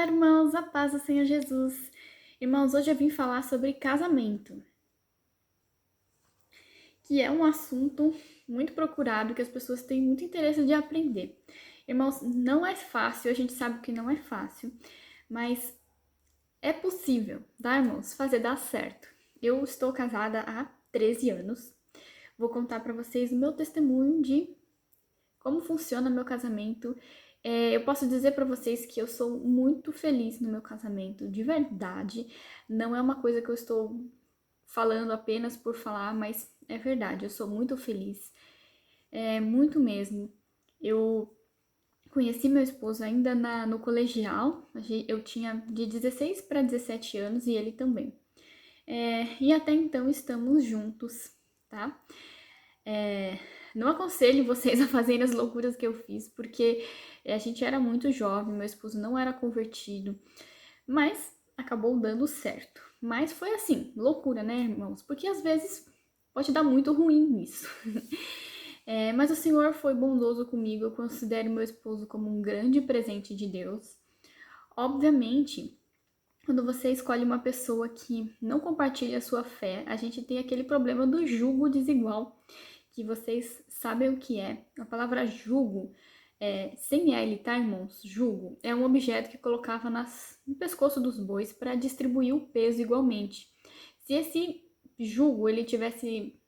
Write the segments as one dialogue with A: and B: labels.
A: Olá, irmãos, a paz do Senhor Jesus. Irmãos, hoje eu vim falar sobre casamento, que é um assunto muito procurado, que as pessoas têm muito interesse de aprender. Irmãos, não é fácil, a gente sabe que não é fácil, mas é possível, tá, irmãos, fazer dar certo. Eu estou casada há 13 anos. Vou contar para vocês o meu testemunho de como funciona meu casamento. Eu posso dizer para vocês que eu sou muito feliz no meu casamento, de verdade. Não é uma coisa que eu estou falando apenas por falar, mas é verdade, eu sou muito feliz. Muito mesmo. Eu conheci meu esposo ainda no colegial, eu tinha de 16 para 17 anos e ele também. E até então estamos juntos, tá? Não aconselho vocês a fazerem as loucuras que eu fiz, porque a gente era muito jovem, meu esposo não era convertido, mas acabou dando certo. Mas foi assim, loucura, né, irmãos? Porque às vezes pode dar muito ruim isso. Mas o Senhor foi bondoso comigo, eu considero meu esposo como um grande presente de Deus. Obviamente, quando você escolhe uma pessoa que não compartilha a sua fé, a gente tem aquele problema do jugo desigual, que vocês sabem o que é. A palavra jugo, sem L, tá, irmãos? Jugo é um objeto que colocava no pescoço dos bois para distribuir o peso igualmente. Se esse jugo ele tivesse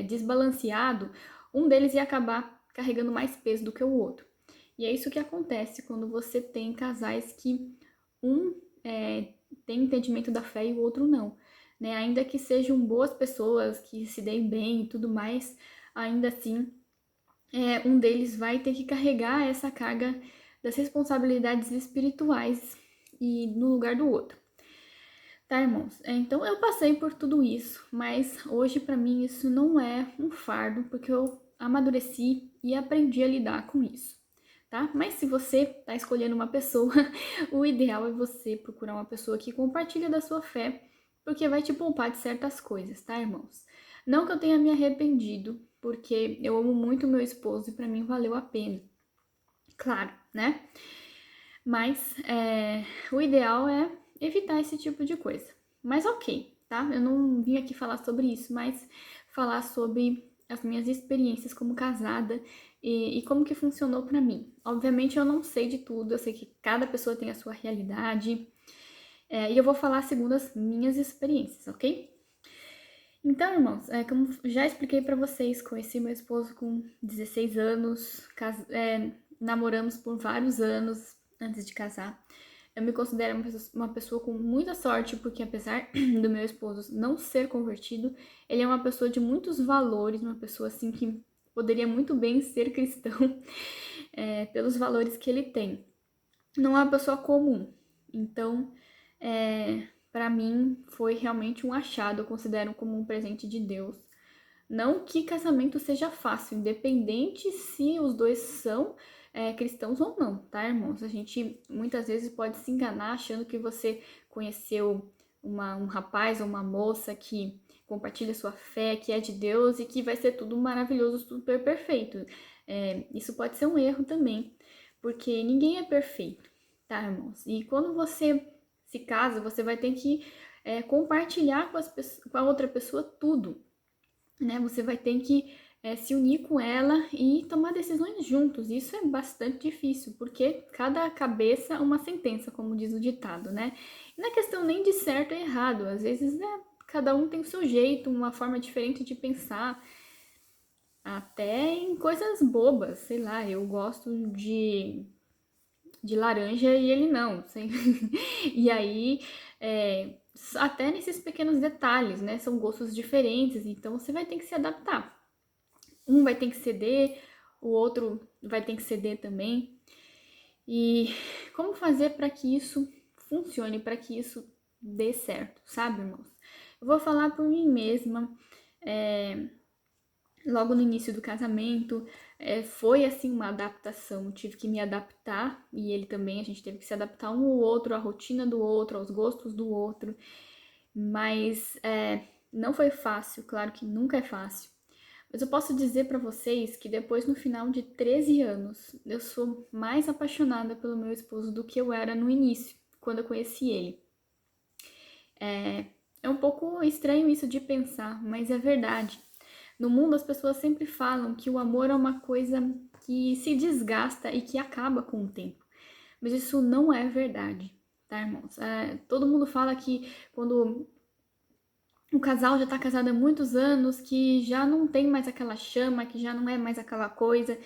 A: desbalanceado, um deles ia acabar carregando mais peso do que o outro. E é isso que acontece quando você tem casais que um tem entendimento da fé e o outro não. Né? Ainda que sejam boas pessoas, que se deem bem e tudo mais, ainda assim, um deles vai ter que carregar essa carga das responsabilidades espirituais e no lugar do outro. Tá, irmãos? Então eu passei por tudo isso, mas hoje pra mim isso não é um fardo, porque eu amadureci e aprendi a lidar com isso, tá? Mas se você tá escolhendo uma pessoa, o ideal é você procurar uma pessoa que compartilha da sua fé, porque vai te poupar de certas coisas, tá, irmãos? Não que eu tenha me arrependido, porque eu amo muito meu esposo e pra mim valeu a pena. Claro, né? Mas o ideal é evitar esse tipo de coisa. Mas ok, tá? Eu não vim aqui falar sobre isso, mas falar sobre as minhas experiências como casada e como que funcionou pra mim. Obviamente eu não sei de tudo, eu sei que cada pessoa tem a sua realidade, e eu vou falar segundo as minhas experiências, ok? Então, irmãos, como já expliquei pra vocês, conheci meu esposo com 16 anos, namoramos por vários anos antes de casar. Eu me considero uma pessoa com muita sorte, porque apesar do meu esposo não ser convertido, ele é uma pessoa de muitos valores, uma pessoa assim que poderia muito bem ser cristão, pelos valores que ele tem. Não é uma pessoa comum. Então, para mim, foi realmente um achado, eu considero como um presente de Deus. Não que casamento seja fácil, independente se os dois são cristãos ou não, tá, irmãos? A gente muitas vezes pode se enganar achando que você conheceu um rapaz ou uma moça que compartilha sua fé, que é de Deus e que vai ser tudo maravilhoso, super perfeito. Isso pode ser um erro também, porque ninguém é perfeito, tá, irmãos? E quando você se casa, você vai ter que compartilhar com a outra pessoa tudo, né? Você vai ter que se unir com ela e tomar decisões juntos. Isso é bastante difícil, porque cada cabeça é uma sentença, como diz o ditado, né? E não é questão nem de certo e errado, às vezes cada um tem o seu jeito, uma forma diferente de pensar, até em coisas bobas, sei lá, eu gosto de laranja e ele não, sei. E aí, até nesses pequenos detalhes, né? São gostos diferentes, então você vai ter que se adaptar. Um vai ter que ceder, o outro vai ter que ceder também. E como fazer para que isso funcione, para que isso dê certo, sabe, irmãos? Eu vou falar por mim mesma. Logo no início do casamento, foi assim uma adaptação. Eu tive que me adaptar e ele também. A gente teve que se adaptar um ao outro, à rotina do outro, aos gostos do outro. Mas não foi fácil, claro que nunca é fácil. Mas eu posso dizer pra vocês que depois, no final de 13 anos, eu sou mais apaixonada pelo meu esposo do que eu era no início. quando eu conheci ele. É um pouco estranho isso de pensar, mas é verdade. No mundo as pessoas sempre falam que o amor é uma coisa que se desgasta e que acaba com o tempo. Mas isso não é verdade, tá, irmãos? Todo mundo fala que quando o casal já tá casado há muitos anos, que já não tem mais aquela chama, que já não é mais aquela coisa.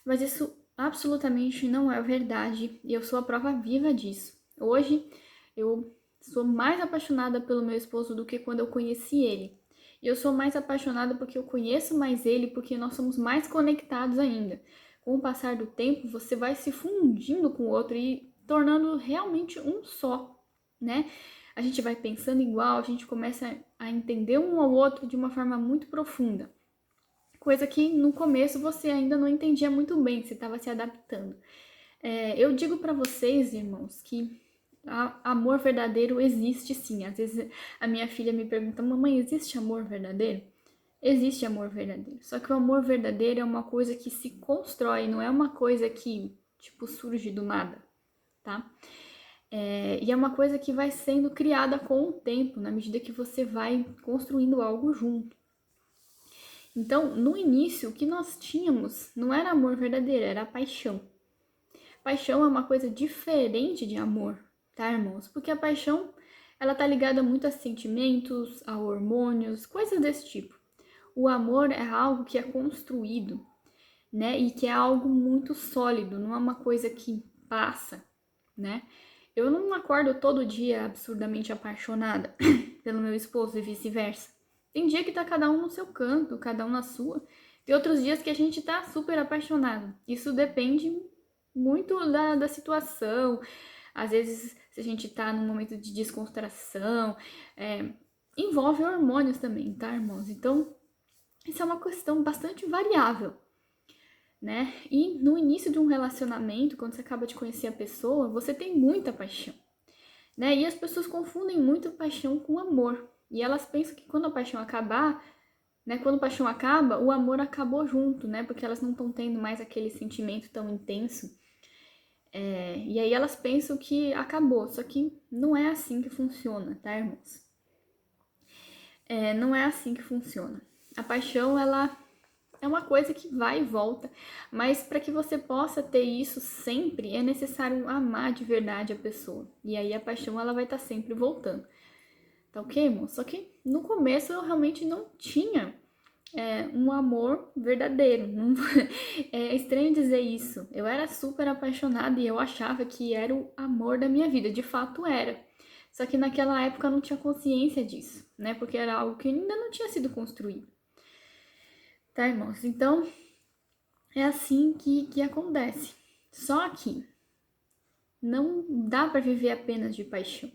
A: Mas isso absolutamente não é verdade e eu sou a prova viva disso. Hoje eu sou mais apaixonada pelo meu esposo do que quando eu conheci ele. E eu sou mais apaixonada porque eu conheço mais ele, porque nós somos mais conectados ainda. Com o passar do tempo, você vai se fundindo com o outro e tornando realmente um só, né? A gente vai pensando igual, a gente começa a entender um ao outro de uma forma muito profunda. Coisa que no começo você ainda não entendia muito bem, você estava se adaptando. Eu digo para vocês, irmãos, que amor verdadeiro existe sim. Às vezes a minha filha me pergunta, mamãe, existe amor verdadeiro? Existe amor verdadeiro. Só que o amor verdadeiro é uma coisa que se constrói, não é uma coisa que, tipo, surge do nada, tá? E é uma coisa que vai sendo criada com o tempo, na medida que você vai construindo algo junto. Então, no início, o que nós tínhamos não era amor verdadeiro, era paixão. Paixão é uma coisa diferente de amor, tá, irmãos? Porque a paixão, ela tá ligada muito a sentimentos, a hormônios, coisas desse tipo. O amor é algo que é construído, né? E que é algo muito sólido, não é uma coisa que passa, né? Eu não acordo todo dia absurdamente apaixonada pelo meu esposo e vice-versa. Tem dia que tá cada um no seu canto, cada um na sua. Tem outros dias que a gente tá super apaixonado. Isso depende muito da situação. Às vezes, se a gente tá num momento de descontração, envolve hormônios também, tá, irmãos? Então, isso é uma questão bastante variável, né? E no início de um relacionamento, quando você acaba de conhecer a pessoa, você tem muita paixão, né? E as pessoas confundem muito paixão com amor. E elas pensam que quando a paixão acabar, né? Quando a paixão acaba, o amor acabou junto, né? Porque elas não estão tendo mais aquele sentimento tão intenso. E aí elas pensam que acabou, só que não é assim que funciona, tá, irmãos? Não é assim que funciona. A paixão, ela é uma coisa que vai e volta, mas para que você possa ter isso sempre, é necessário amar de verdade a pessoa. E aí a paixão, ela vai estar sempre voltando. Tá ok, irmão? Só que no começo eu realmente não tinha um amor verdadeiro. Não... É estranho dizer isso. Eu era super apaixonada e eu achava que era o amor da minha vida. De fato era. Só que naquela época eu não tinha consciência disso, né? Porque era algo que ainda não tinha sido construído. Tá, irmãos? Então, é assim que acontece. Só que não dá para viver apenas de paixão.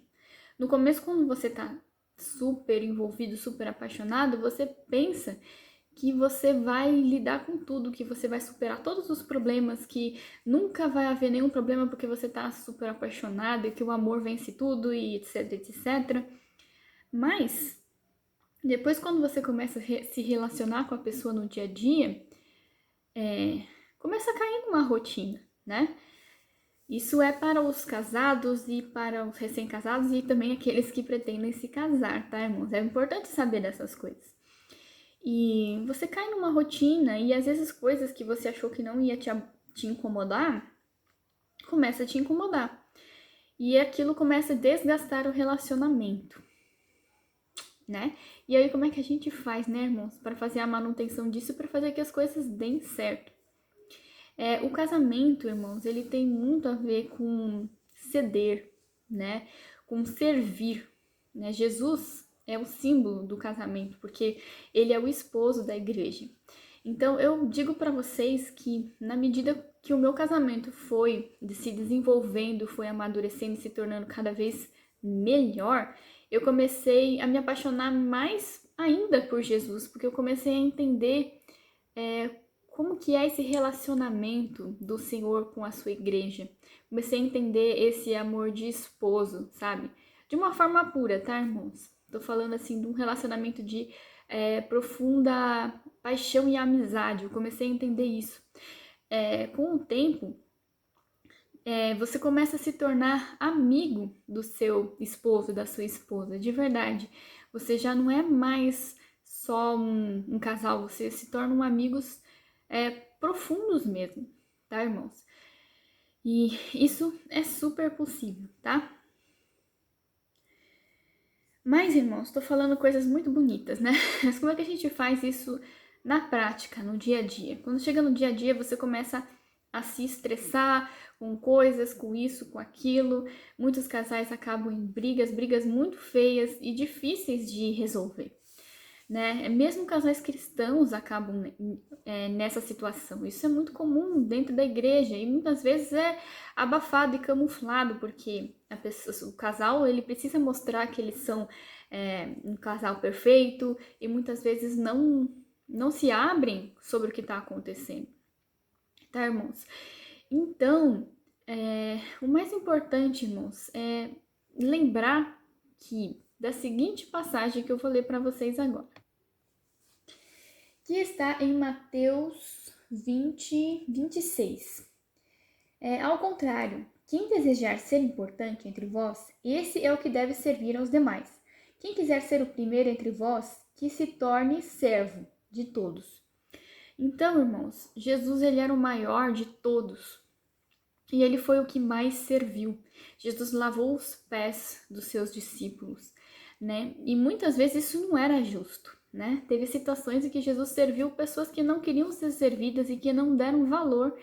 A: No começo, quando você tá super envolvido, super apaixonado, você pensa que você vai lidar com tudo, que você vai superar todos os problemas, que nunca vai haver nenhum problema porque você tá super apaixonado e que o amor vence tudo e etc, etc. Mas depois, quando você começa a se relacionar com a pessoa no dia a dia, começa a cair numa rotina, né? Isso é para os casados e para os recém-casados e também aqueles que pretendem se casar, tá, irmãos? É importante saber dessas coisas. E você cai numa rotina e às vezes coisas que você achou que não ia te incomodar, começa a te incomodar. E aquilo começa a desgastar o relacionamento, né? E aí como é que a gente faz, né, irmãos? Para fazer a manutenção disso, para fazer que as coisas deem certo. O casamento, irmãos, ele tem muito a ver com ceder, né? Com servir, né? Jesus é o símbolo do casamento, porque ele é o esposo da igreja. Então, eu digo para vocês que na medida que o meu casamento foi se desenvolvendo, foi amadurecendo e se tornando cada vez melhor, eu comecei a me apaixonar mais ainda por Jesus, porque eu comecei a entender como que é esse relacionamento do Senhor com a sua igreja. Comecei a entender esse amor de esposo, sabe? De uma forma pura, tá, irmãos? Tô falando assim de um relacionamento de profunda paixão e amizade. Eu comecei a entender isso. Com o tempo, você começa a se tornar amigo do seu esposo, da sua esposa, de verdade. Você já não é mais só um casal, você se tornam amigos profundos mesmo, tá, irmãos? E isso é super possível, tá? Mas, irmãos, tô falando coisas muito bonitas, né? Mas como é que a gente faz isso na prática, no dia a dia? Quando chega no dia a dia, você começa a se estressar com coisas, com isso, com aquilo. Muitos casais acabam em brigas muito feias e difíceis de resolver, né? Mesmo casais cristãos acabam nessa situação. Isso é muito comum dentro da igreja e muitas vezes é abafado e camuflado, porque o casal ele precisa mostrar que eles são um casal perfeito e muitas vezes não se abrem sobre o que está acontecendo, tá, irmãos? Então, o mais importante, irmãos, é lembrar da seguinte passagem que eu vou ler para vocês agora, que está em Mateus 20:26. Ao contrário, quem desejar ser importante entre vós, esse é o que deve servir aos demais. Quem quiser ser o primeiro entre vós, que se torne servo de todos. Então, irmãos, Jesus ele era o maior de todos. E ele foi o que mais serviu. Jesus lavou os pés dos seus discípulos, né? E muitas vezes isso não era justo, né? Teve situações em que Jesus serviu pessoas que não queriam ser servidas e que não deram valor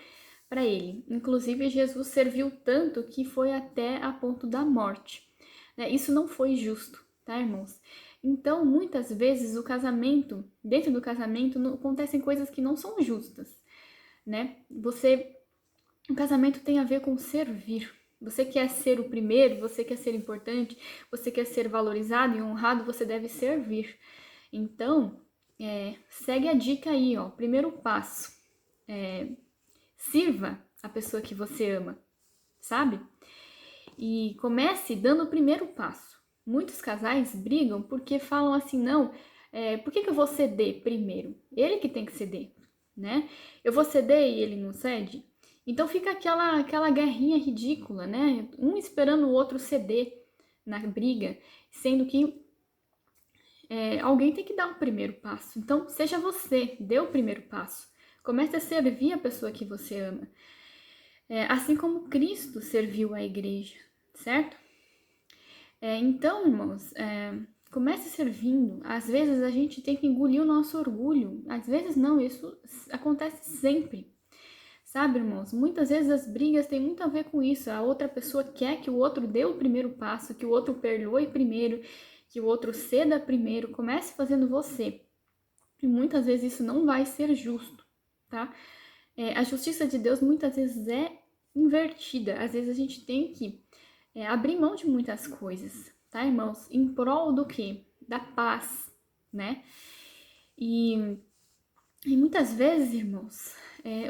A: para ele. Inclusive, Jesus serviu tanto que foi até a ponto da morte, né? Isso não foi justo, tá, irmãos? Então, muitas vezes dentro do casamento, acontecem coisas que não são justas, né? O casamento tem a ver com servir. Você quer ser o primeiro, você quer ser importante, você quer ser valorizado e honrado, você deve servir. Então, segue a dica aí, ó. Primeiro passo, sirva a pessoa que você ama, sabe? E comece dando o primeiro passo. Muitos casais brigam porque falam assim, não, por que eu vou ceder primeiro? Ele que tem que ceder, né? Eu vou ceder e ele não cede? Então fica aquela guerrinha ridícula, né? Um esperando o outro ceder na briga, sendo que alguém tem que dar o primeiro passo. Então seja você, dê o primeiro passo. Comece a servir a pessoa que você ama. Assim como Cristo serviu a igreja, certo? Então, irmãos, comece servindo. Às vezes a gente tem que engolir o nosso orgulho. Às vezes não, isso acontece sempre. Sabe, irmãos? Muitas vezes as brigas têm muito a ver com isso. A outra pessoa quer que o outro dê o primeiro passo, que o outro perdoe primeiro, que o outro ceda primeiro. Comece fazendo você. E muitas vezes isso não vai ser justo, tá? A justiça de Deus muitas vezes é invertida. Às vezes a gente tem que abrir mão de muitas coisas, tá, irmãos? Em prol do quê? Da paz, né? E muitas vezes, irmãos,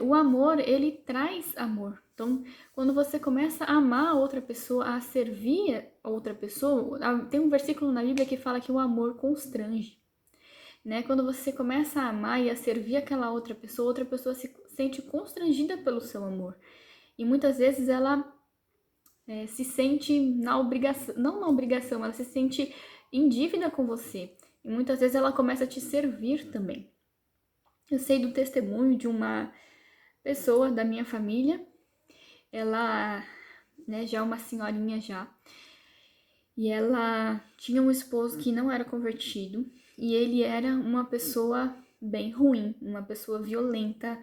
A: o amor, ele traz amor. Então, quando você começa a amar a outra pessoa, a servir a outra pessoa, tem um versículo na Bíblia que fala que o amor constrange, né? Quando você começa a amar e a servir aquela outra pessoa se sente constrangida pelo seu amor. E muitas vezes ela se sente na obrigação, não na obrigação, ela se sente em dívida com você. E muitas vezes ela começa a te servir também. Eu sei do testemunho de uma pessoa da minha família, ela, né, já é uma senhorinha já, e ela tinha um esposo que não era convertido, e ele era uma pessoa bem ruim, uma pessoa violenta,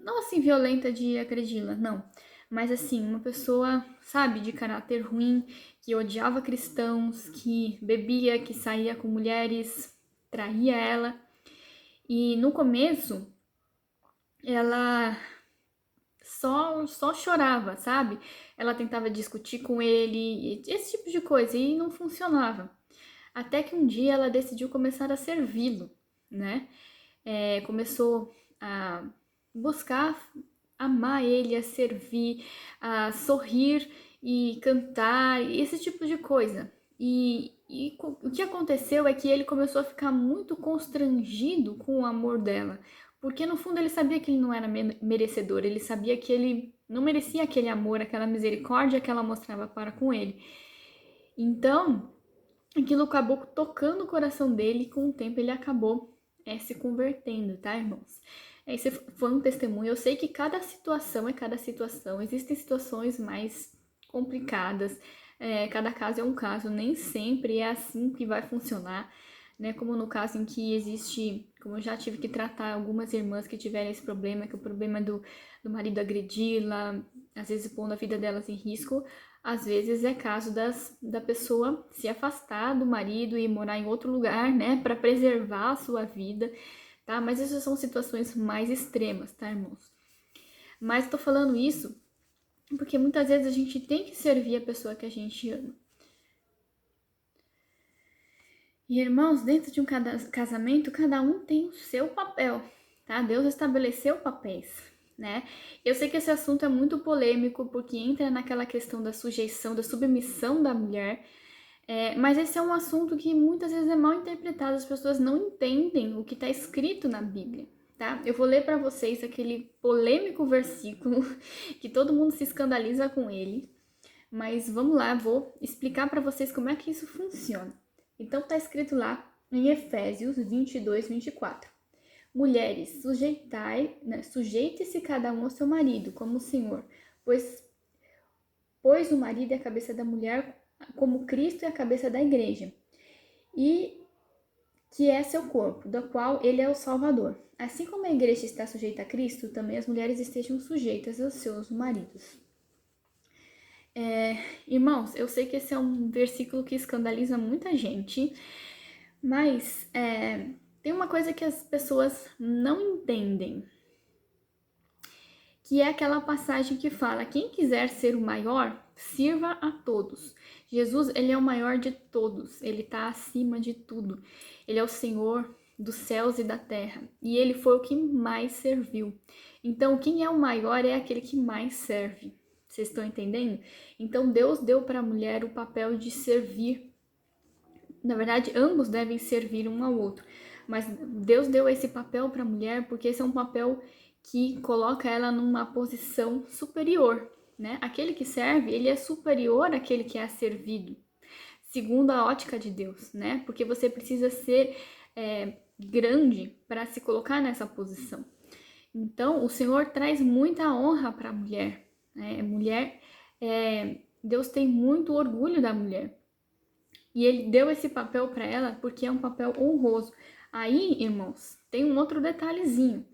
A: não assim violenta de agredi-la, não, mas assim, uma pessoa, sabe, de caráter ruim, que odiava cristãos, que bebia, que saía com mulheres, traía ela. E no começo, ela só chorava, sabe? Ela tentava discutir com ele, esse tipo de coisa, e não funcionava. Até que um dia ela decidiu começar a servi-lo, né? Começou a buscar amar ele, a servir, a sorrir e cantar, esse tipo de coisa. E o que aconteceu é que ele começou a ficar muito constrangido com o amor dela, porque no fundo ele sabia que ele não era merecedor, ele sabia que ele não merecia aquele amor, aquela misericórdia que ela mostrava para com ele. Então, aquilo acabou tocando o coração dele e com o tempo ele acabou se convertendo, tá, irmãos? Esse foi um testemunho. Eu sei que cada situação é cada situação. Existem situações mais complicadas, cada caso é um caso. Nem sempre é assim que vai funcionar, né? Como no caso em que existe, como eu já tive que tratar algumas irmãs que tiveram esse problema, que é o problema do marido agredi-la, às vezes pondo a vida delas em risco. Às vezes é caso da pessoa se afastar do marido e morar em outro lugar, né, para preservar a sua vida, tá? Mas essas são situações mais extremas, tá, irmãos? Mas tô falando isso porque muitas vezes a gente tem que servir a pessoa que a gente ama. E, irmãos, dentro de um casamento, cada um tem o seu papel, tá? Deus estabeleceu papéis, né? Eu sei que esse assunto é muito polêmico, porque entra naquela questão da sujeição, da submissão da mulher, mas esse é um assunto que muitas vezes é mal interpretado, as pessoas não entendem o que está escrito na Bíblia, tá? Eu vou ler para vocês aquele polêmico versículo que todo mundo se escandaliza com ele, mas vamos lá, vou explicar para vocês como é que isso funciona. Então está escrito lá em Efésios 22, 24. Mulheres, sujeite-se cada um ao seu marido, como o Senhor, pois o marido é a cabeça da mulher, como Cristo é a cabeça da igreja, e que é seu corpo, do qual ele é o Salvador. Assim como a igreja está sujeita a Cristo, também as mulheres estejam sujeitas aos seus maridos. Irmãos, eu sei que esse é um versículo que escandaliza muita gente, mas tem uma coisa que as pessoas não entendem, que é aquela passagem que fala: quem quiser ser o maior, sirva a todos. Jesus, ele é o maior de todos, ele está acima de tudo. Ele é o Senhor dos céus e da terra, e ele foi o que mais serviu. Então, quem é o maior é aquele que mais serve. Vocês estão entendendo? Então, Deus deu para a mulher o papel de servir. Na verdade, ambos devem servir um ao outro. Mas Deus deu esse papel para a mulher porque esse é um papel que coloca ela numa posição superior, né? Aquele que serve, ele é superior àquele que é servido, segundo a ótica de Deus, né? Porque você precisa ser grande para se colocar nessa posição. Então, o Senhor traz muita honra para a mulher, né? Deus tem muito orgulho da mulher. E ele deu esse papel para ela porque é um papel honroso. Aí, irmãos, tem um outro detalhezinho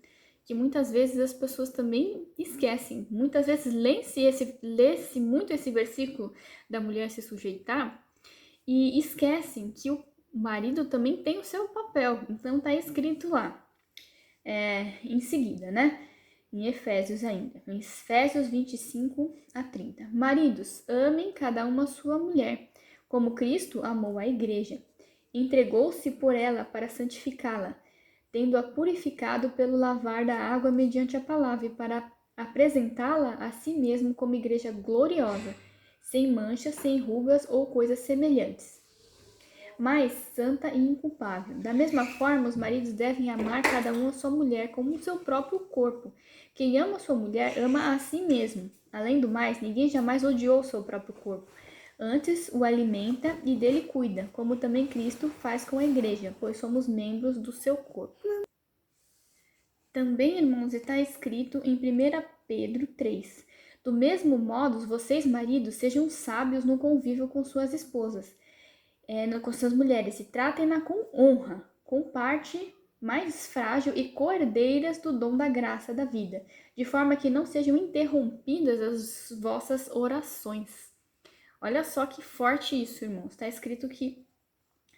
A: que muitas vezes as pessoas também esquecem. Muitas vezes lê-se muito esse versículo da mulher se sujeitar e esquecem que o marido também tem o seu papel. Então tá escrito lá, em seguida, né? Em Efésios ainda, em Efésios 25 a 30. Maridos, amem cada uma a sua mulher, como Cristo amou a igreja. Entregou-se por ela para santificá-la, tendo-a purificado pelo lavar da água mediante a palavra, e para apresentá-la a si mesmo como igreja gloriosa, sem manchas, sem rugas ou coisas semelhantes, mas santa e inculpável. Da mesma forma, os maridos devem amar cada um a sua mulher como o seu próprio corpo. Quem ama sua mulher ama a si mesmo. Além do mais, ninguém jamais odiou o seu próprio corpo. Antes o alimenta e dele cuida, como também Cristo faz com a igreja, pois somos membros do seu corpo. Também, irmãos, está escrito em 1 Pedro 3. Do mesmo modo, vocês, maridos, sejam sábios no convívio com suas esposas, com suas mulheres, e tratem-na com honra, com parte mais frágil e coerdeiras do dom da graça da vida, de forma que não sejam interrompidas as vossas orações. Olha só que forte isso, irmãos. Está escrito que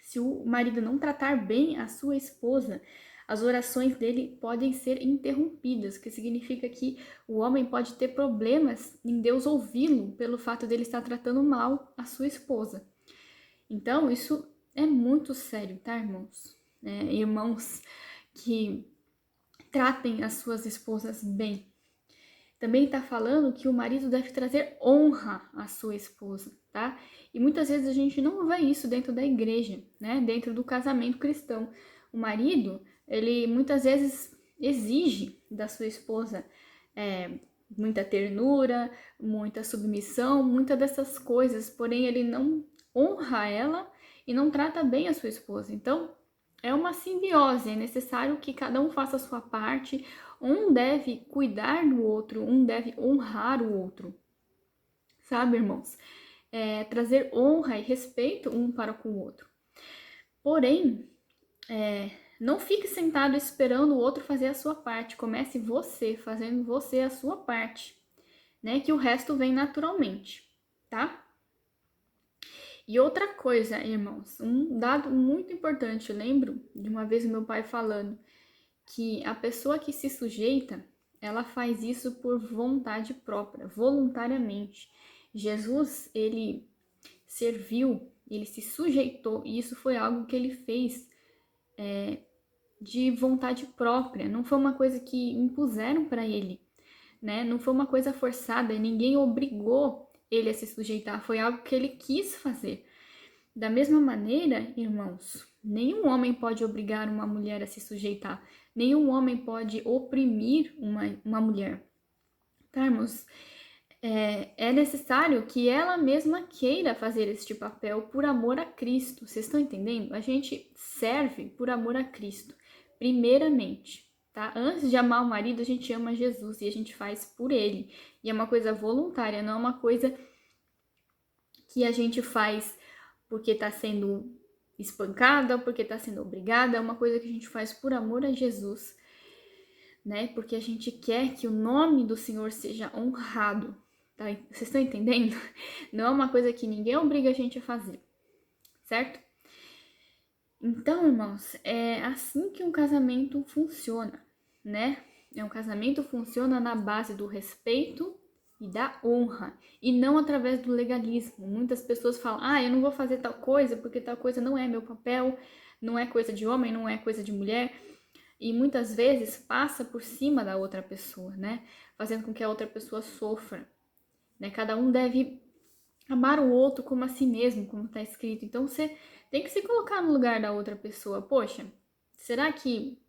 A: se o marido não tratar bem a sua esposa, as orações dele podem ser interrompidas, que significa que o homem pode ter problemas em Deus ouvi-lo pelo fato dele estar tratando mal a sua esposa. Então, isso é muito sério, tá, irmãos? Irmãos que tratem as suas esposas bem. Também está falando que o marido deve trazer honra à sua esposa, tá? E muitas vezes a gente não vê isso dentro da igreja, né? Dentro do casamento cristão. O marido, ele muitas vezes exige da sua esposa muita ternura, muita submissão, muitas dessas coisas, porém ele não honra ela e não trata bem a sua esposa. Então, é uma simbiose, é necessário que cada um faça a sua parte, um deve cuidar do outro, um deve honrar o outro. Sabe, irmãos? Trazer honra e respeito um para com o outro. Porém, não fique sentado esperando o outro fazer a sua parte. Comece você, fazendo você a sua parte, né? Que o resto vem naturalmente, tá? E outra coisa, irmãos, um dado muito importante, eu lembro de uma vez meu pai falando que a pessoa que se sujeita, ela faz isso por vontade própria, voluntariamente. Jesus, ele serviu, ele se sujeitou, e isso foi algo que ele fez de vontade própria, não foi uma coisa que impuseram para ele, né? Não foi uma coisa forçada, ninguém obrigou ele a se sujeitar, foi algo que ele quis fazer. Da mesma maneira, irmãos, nenhum homem pode obrigar uma mulher a se sujeitar, nenhum homem pode oprimir uma mulher, tá, irmãos? É necessário que ela mesma queira fazer este papel por amor a Cristo. Vocês estão entendendo? A gente serve por amor a Cristo, primeiramente, tá? Antes de amar o marido, a gente ama Jesus e a gente faz por ele. E é uma coisa voluntária, não é uma coisa que a gente faz porque está sendo espancada, porque está sendo obrigada. É uma coisa que a gente faz por amor a Jesus, né? Porque a gente quer que o nome do Senhor seja honrado. Tá? Vocês estão entendendo? Não é uma coisa que ninguém obriga a gente a fazer, certo? Então, irmãos, é assim que um casamento funciona, né? Um casamento funciona na base do respeito e da honra, e não através do legalismo. Muitas pessoas falam, eu não vou fazer tal coisa porque tal coisa não é meu papel, não é coisa de homem, não é coisa de mulher. E muitas vezes passa por cima da outra pessoa, né? Fazendo com que a outra pessoa sofra. Né? Cada um deve amar o outro como a si mesmo, como está escrito. Então você tem que se colocar no lugar da outra pessoa. Poxa, será que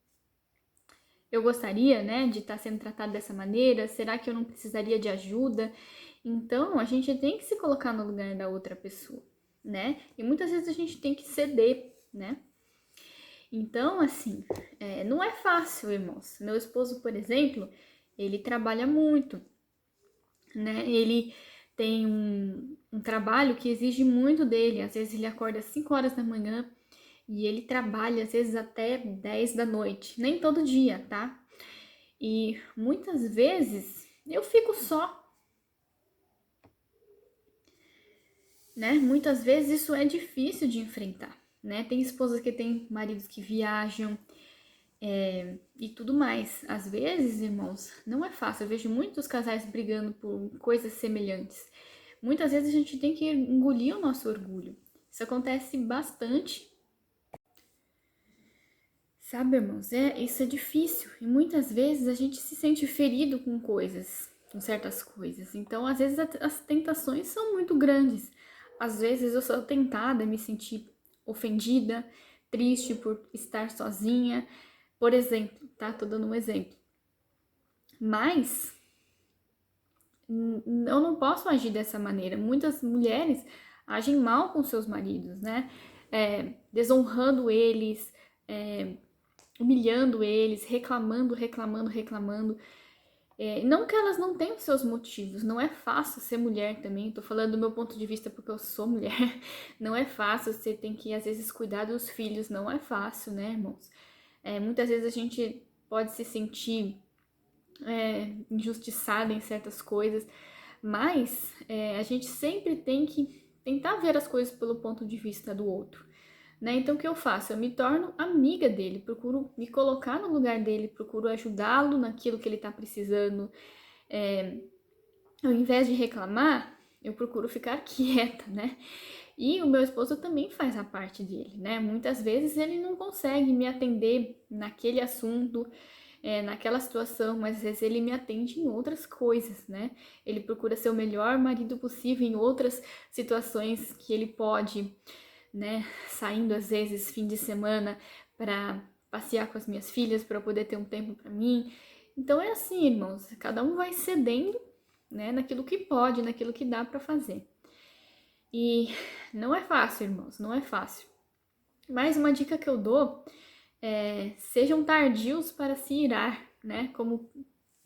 A: eu gostaria, né, de estar sendo tratado dessa maneira? Será que eu não precisaria de ajuda? Então a gente tem que se colocar no lugar da outra pessoa, né? E muitas vezes a gente tem que ceder, né? Então, assim, não é fácil, irmãos. Meu esposo, por exemplo, ele trabalha muito, né? Ele tem um trabalho que exige muito dele. Às vezes ele acorda às 5 horas da manhã e ele trabalha, às vezes, até 10 da noite. Nem todo dia, tá? E muitas vezes eu fico só, né? Muitas vezes isso é difícil de enfrentar, né? Tem esposas que têm maridos que viajam, e tudo mais. Às vezes, irmãos, não é fácil. Eu vejo muitos casais brigando por coisas semelhantes. Muitas vezes a gente tem que engolir o nosso orgulho. Isso acontece bastante. Sabe, irmãos, isso é difícil. E muitas vezes a gente se sente ferido com coisas, com certas coisas. Então, às vezes as tentações são muito grandes. Às vezes eu sou tentada a me sentir ofendida, triste por estar sozinha. Por exemplo, tá? Tô dando um exemplo. Mas eu não posso agir dessa maneira. Muitas mulheres agem mal com seus maridos, né? Desonrando eles, humilhando eles, reclamando. Não que elas não tenham seus motivos, não é fácil ser mulher também. Tô falando do meu ponto de vista porque eu sou mulher. Não é fácil, você tem que às vezes cuidar dos filhos, não é fácil, né, irmãos? Muitas vezes a gente pode se sentir injustiçada em certas coisas, mas a gente sempre tem que tentar ver as coisas pelo ponto de vista do outro, né? Então o que eu faço? Eu me torno amiga dele, procuro me colocar no lugar dele, procuro ajudá-lo naquilo que ele está precisando. Ao invés de reclamar, eu procuro ficar quieta, né? E o meu esposo também faz a parte dele, né? Muitas vezes ele não consegue me atender naquele assunto, naquela situação, mas às vezes ele me atende em outras coisas, né? Ele procura ser o melhor marido possível em outras situações que ele pode, né? Saindo às vezes fim de semana para passear com as minhas filhas para eu poder ter um tempo para mim. Então é assim, irmãos, cada um vai cedendo, né, naquilo que pode, naquilo que dá para fazer. E não é fácil, irmãos, não é fácil. Mas uma dica que eu dou é: sejam tardios para se irar, né? Como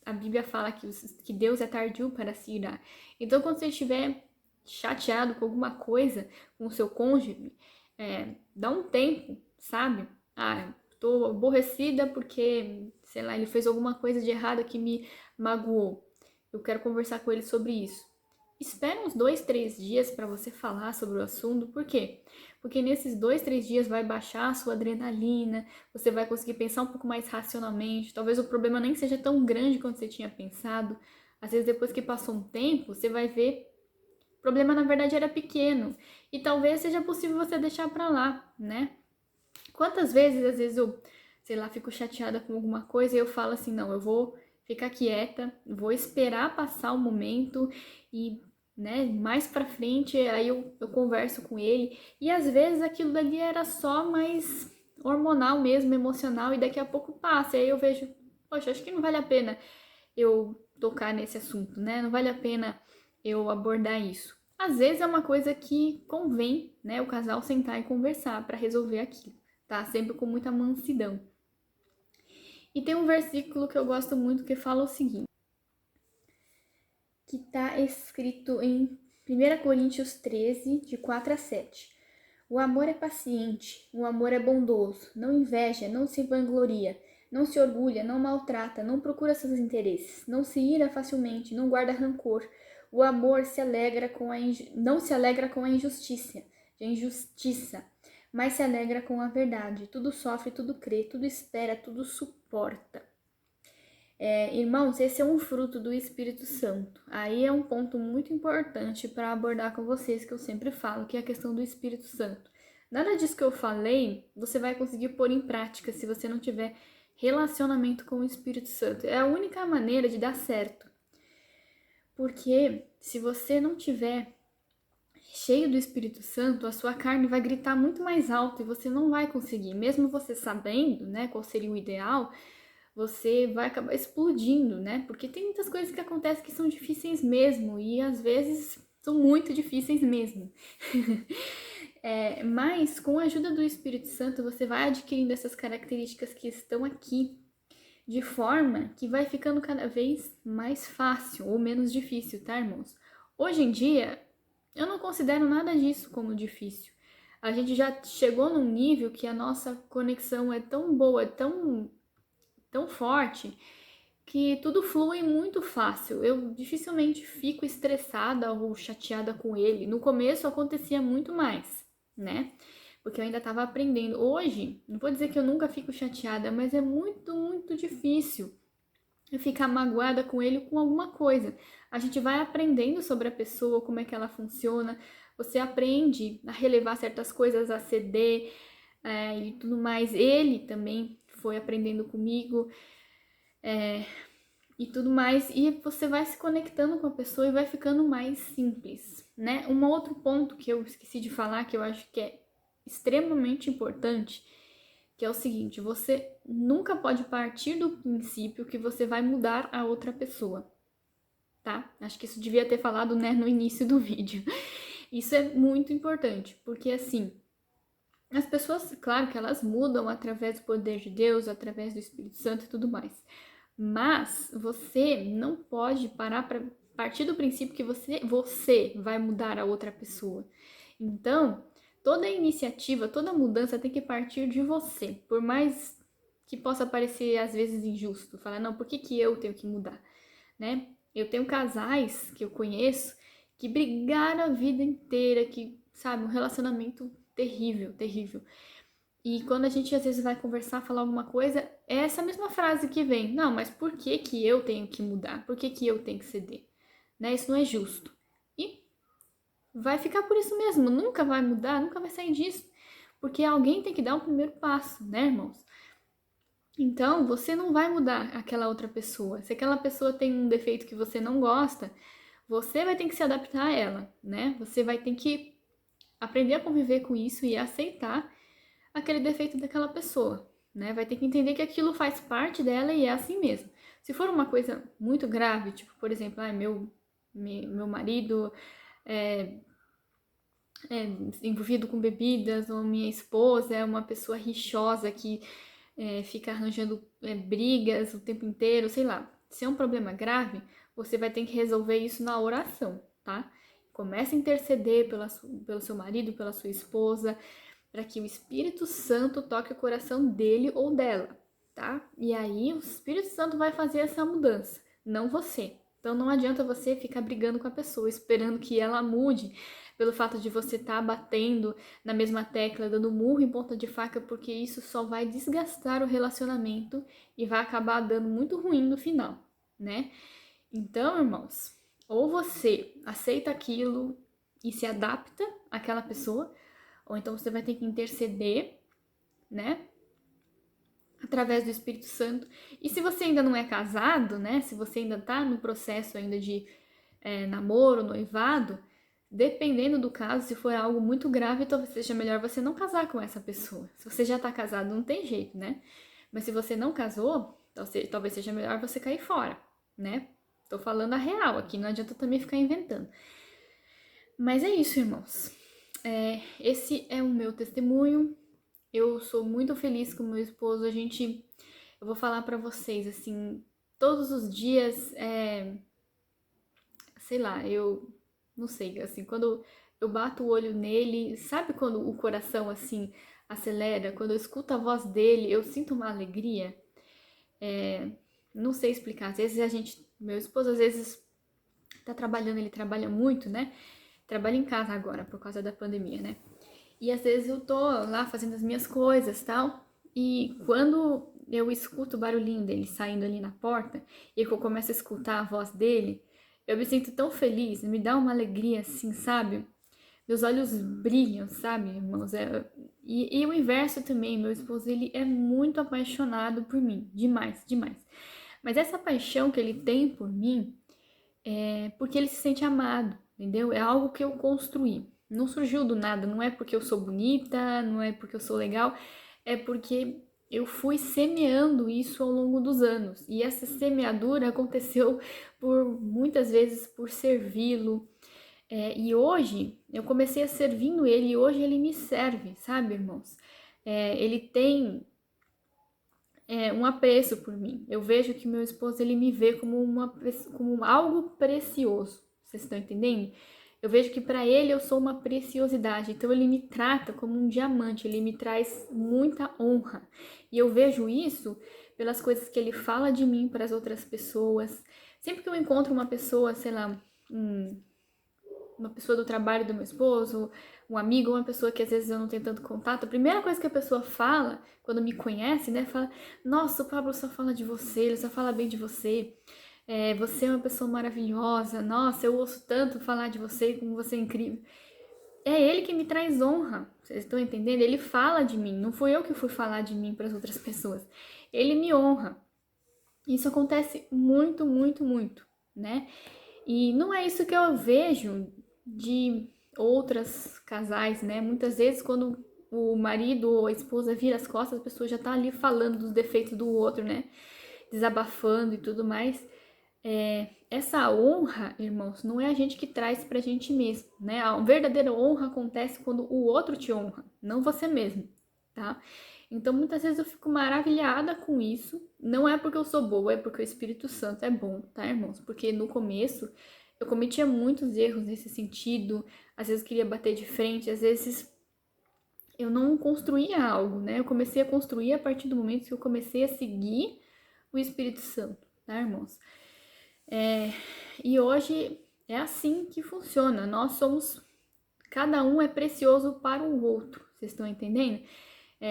A: a Bíblia fala que Deus é tardio para se irar. Então, quando você estiver chateado com alguma coisa, com o seu cônjuge, dá um tempo, sabe? Ah, tô aborrecida porque, sei lá, ele fez alguma coisa de errado que me magoou. Eu quero conversar com ele sobre isso. Espera uns 2, 3 dias para você falar sobre o assunto. Por quê? Porque nesses 2, 3 dias vai baixar a sua adrenalina, você vai conseguir pensar um pouco mais racionalmente. Talvez o problema nem seja tão grande quanto você tinha pensado. Às vezes, depois que passou um tempo, você vai ver o problema na verdade era pequeno. E talvez seja possível você deixar para lá, né? Quantas vezes, às vezes, eu, sei lá, fico chateada com alguma coisa e eu falo assim: não, eu vou ficar quieta, vou esperar passar o momento e, né, mais pra frente, aí eu converso com ele. E às vezes aquilo dali era só mais hormonal mesmo, emocional, e daqui a pouco passa. E aí eu vejo, poxa, acho que não vale a pena eu tocar nesse assunto, né? Não vale a pena eu abordar isso. Às vezes é uma coisa que convém, né, o casal sentar e conversar para resolver aquilo, tá? Sempre com muita mansidão. E tem um versículo que eu gosto muito que fala o seguinte, que está escrito em 1 Coríntios 13, de 4 a 7. O amor é paciente, o amor é bondoso, não inveja, não se vangloria, não se orgulha, não maltrata, não procura seus interesses, não se ira facilmente, não guarda rancor. O amor não se alegra com a injustiça, mas se alegra com a verdade. Tudo sofre, tudo crê, tudo espera, tudo suporta. Irmãos, esse é um fruto do Espírito Santo. Aí é um ponto muito importante para abordar com vocês, que eu sempre falo, que é a questão do Espírito Santo. Nada disso que eu falei, você vai conseguir pôr em prática se você não tiver relacionamento com o Espírito Santo. É a única maneira de dar certo. Porque se você não tiver cheio do Espírito Santo, a sua carne vai gritar muito mais alto e você não vai conseguir. Mesmo você sabendo, né, qual seria o ideal, você vai acabar explodindo, né? Porque tem muitas coisas que acontecem que são difíceis mesmo, e às vezes são muito difíceis mesmo. Mas com a ajuda do Espírito Santo, você vai adquirindo essas características que estão aqui, de forma que vai ficando cada vez mais fácil ou menos difícil, tá, irmãos? Hoje em dia, eu não considero nada disso como difícil. A gente já chegou num nível que a nossa conexão é tão boa, tão forte, que tudo flui muito fácil. Eu dificilmente fico estressada ou chateada com ele. No começo acontecia muito mais, né? Porque eu ainda estava aprendendo. Hoje, não vou dizer que eu nunca fico chateada, mas é muito, muito difícil eu ficar magoada com ele com alguma coisa. A gente vai aprendendo sobre a pessoa, como é que ela funciona. Você aprende a relevar certas coisas, a ceder, e tudo mais. Ele também foi aprendendo comigo, e tudo mais, e você vai se conectando com a pessoa e vai ficando mais simples, né? Um outro ponto que eu esqueci de falar, que eu acho que é extremamente importante, que é o seguinte: você nunca pode partir do princípio que você vai mudar a outra pessoa, tá? Acho que isso devia ter falado, né, no início do vídeo. Isso é muito importante, porque assim, as pessoas, claro que elas mudam através do poder de Deus, através do Espírito Santo e tudo mais. Mas você não pode parar para partir do princípio que você vai mudar a outra pessoa. Então, toda iniciativa, toda mudança tem que partir de você. Por mais que possa parecer às vezes injusto, falar, não, por que eu tenho que mudar, né? Eu tenho casais que eu conheço que brigaram a vida inteira, que, sabe, um relacionamento terrível, terrível. E quando a gente às vezes vai conversar, falar alguma coisa, é essa mesma frase que vem. Não, mas por que eu tenho que mudar? Por que eu tenho que ceder? Né? Isso não é justo. E vai ficar por isso mesmo. Nunca vai mudar, nunca vai sair disso. Porque alguém tem que dar o primeiro passo, né, irmãos? Então, você não vai mudar aquela outra pessoa. Se aquela pessoa tem um defeito que você não gosta, você vai ter que se adaptar a ela, né? Você vai ter que aprender a conviver com isso e aceitar aquele defeito daquela pessoa. né? Vai ter que entender que aquilo faz parte dela e é assim mesmo. Se for uma coisa muito grave, tipo, por exemplo, meu marido é, envolvido com bebidas, ou minha esposa é uma pessoa rixosa que fica arranjando brigas o tempo inteiro, sei lá. Se é um problema grave, você vai ter que resolver isso na oração, tá? Comece a interceder pelo seu marido, pela sua esposa, para que o Espírito Santo toque o coração dele ou dela, tá? E aí o Espírito Santo vai fazer essa mudança, não você. Então não adianta você ficar brigando com a pessoa, esperando que ela mude pelo fato de você estar batendo na mesma tecla, dando murro em ponta de faca, porque isso só vai desgastar o relacionamento e vai acabar dando muito ruim no final, né? Então, irmãos, ou você aceita aquilo e se adapta àquela pessoa, ou então você vai ter que interceder, né? Através do Espírito Santo. E se você ainda não é casado, né? Se você ainda tá no processo ainda de namoro, noivado, dependendo do caso, se for algo muito grave, talvez seja melhor você não casar com essa pessoa. Se você já tá casado, não tem jeito, né? Mas se você não casou, talvez seja melhor você cair fora, né? Tô falando a real aqui, não adianta também ficar inventando. Mas é isso, irmãos. Esse é o meu testemunho. Eu sou muito feliz com meu esposo. Eu vou falar pra vocês, assim, todos os dias, sei lá, eu não sei, assim, quando eu bato o olho nele, sabe quando o coração, assim, acelera? Quando eu escuto a voz dele, eu sinto uma alegria. Não sei explicar. Às vezes meu esposo, às vezes tá trabalhando, ele trabalha muito, né? Trabalha em casa agora, por causa da pandemia, né? E às vezes eu tô lá fazendo as minhas coisas, tal, e quando eu escuto o barulhinho dele saindo ali na porta, e que eu começo a escutar a voz dele, eu me sinto tão feliz, me dá uma alegria assim, sabe? Meus olhos brilham, sabe, irmãos? E o inverso também, meu esposo, ele é muito apaixonado por mim, demais, demais. Mas essa paixão que ele tem por mim é porque ele se sente amado, entendeu? É algo que eu construí. Não surgiu do nada, não é porque eu sou bonita, não é porque eu sou legal, é porque eu fui semeando isso ao longo dos anos. E essa semeadura aconteceu por muitas vezes por servi-lo. E hoje eu comecei a servindo ele e hoje ele me serve, sabe, irmãos? Ele tem um apreço por mim. Eu vejo que meu esposo ele me vê como algo precioso. Vocês estão entendendo? Eu vejo que para ele eu sou uma preciosidade. Então ele me trata como um diamante. Ele me traz muita honra. E eu vejo isso pelas coisas que ele fala de mim para as outras pessoas. Sempre que eu encontro uma pessoa, sei lá, uma pessoa do trabalho do meu esposo, um amigo, uma pessoa que às vezes eu não tenho tanto contato, a primeira coisa que a pessoa fala, quando me conhece, né, fala, nossa, o Pablo só fala de você, ele só fala bem de você, você é uma pessoa maravilhosa, nossa, eu ouço tanto falar de você, como você é incrível. É ele que me traz honra, vocês estão entendendo? Ele fala de mim, não fui eu que fui falar de mim para as outras pessoas. Ele me honra. Isso acontece muito, muito, muito, né? E não é isso que eu vejo de outras casais, né? Muitas vezes quando o marido ou a esposa vira as costas, a pessoa já tá ali falando dos defeitos do outro, né? Desabafando e tudo mais. Essa honra, irmãos, não é a gente que traz pra gente mesmo, né? A verdadeira honra acontece quando o outro te honra, não você mesmo, tá? Então, muitas vezes eu fico maravilhada com isso. Não é porque eu sou boa, é porque o Espírito Santo é bom, tá, irmãos? Porque no começo eu cometia muitos erros nesse sentido. Às vezes eu queria bater de frente, às vezes eu não construía algo, né? Eu comecei a construir a partir do momento que eu comecei a seguir o Espírito Santo, tá, irmãos? E hoje é assim que funciona. Cada um é precioso para o outro. Vocês estão entendendo?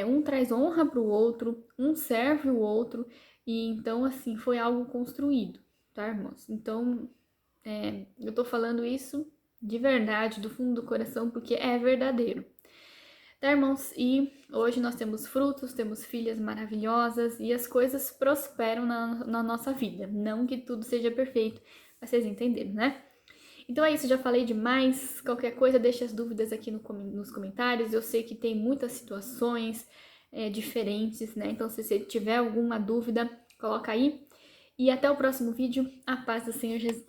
A: Um traz honra para o outro, um serve o outro, e então, assim, foi algo construído, tá, irmãos? Então, eu tô falando isso de verdade, do fundo do coração, porque é verdadeiro. Tá, irmãos? E hoje nós temos frutos, temos filhas maravilhosas e as coisas prosperam na nossa vida. Não que tudo seja perfeito, mas vocês entenderam, né? Então é isso, já falei demais. Qualquer coisa, deixa as dúvidas aqui nos comentários. Eu sei que tem muitas situações, diferentes, né? Então, se você tiver alguma dúvida, coloca aí. E até o próximo vídeo. A paz do Senhor Jesus.